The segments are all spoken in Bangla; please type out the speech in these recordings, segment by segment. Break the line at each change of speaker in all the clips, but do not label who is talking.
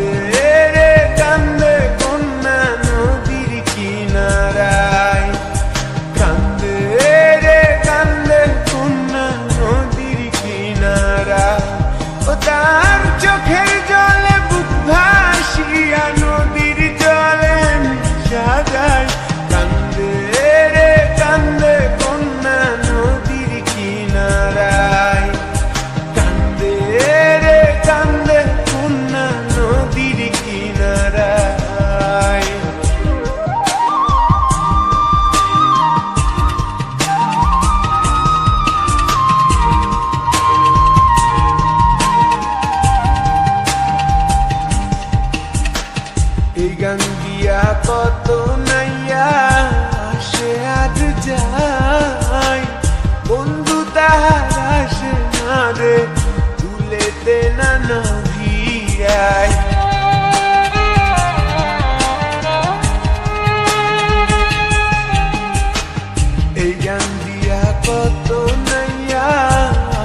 কান্দে রে কান্দে কন্যা নদীর কিনারায়, কান্দে রে কান্দে কন্যা নদীর কিনারায়। ও তার চোখের জলে বুক ভাসিয়া নদীর জলে মিশা যায়, কান্দে রে কান্দে কন্যা নদীর কিনারায়, কান্দে রে কান্দে কন্যা নদীর কিনারায়। এই গান দিয়া কত নাইয়া আসে আজ যায়, বন্ধু তাহার আসে না রে তুলেতে না নভিয়ায়। এই গান দিয়া কত নাইয়া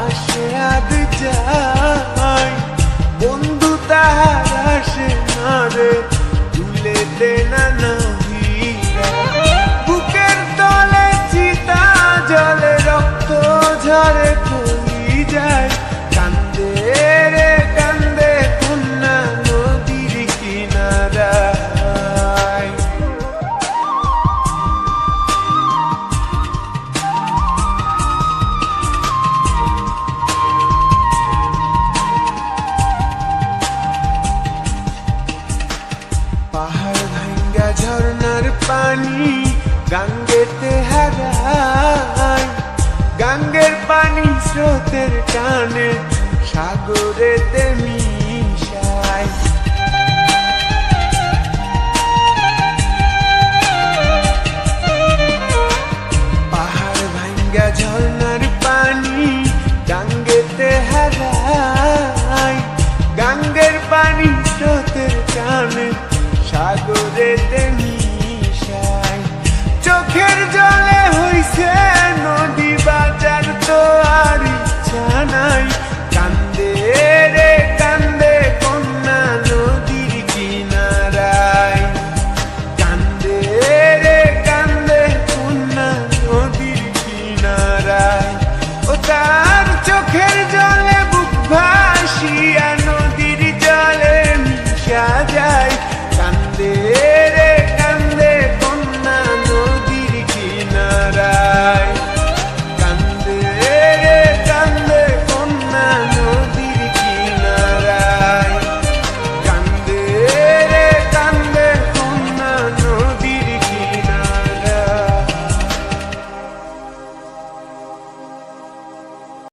আসে আজ যায়, বন্ধু তাহার আসে না রে তুলেতে না নভিয়ায়। বুকের তলে চিতা জলে রক্ত ঝরে কই যায়, কান্দে রে কান্দে কন্যা নদীর কিনারায়। পাহাড় ভাঙ্গা ঝর্ণার পানি গাঙ্গেতে হারায়, গাঙ্গের পানি স্রোতের টানে সাগরেতে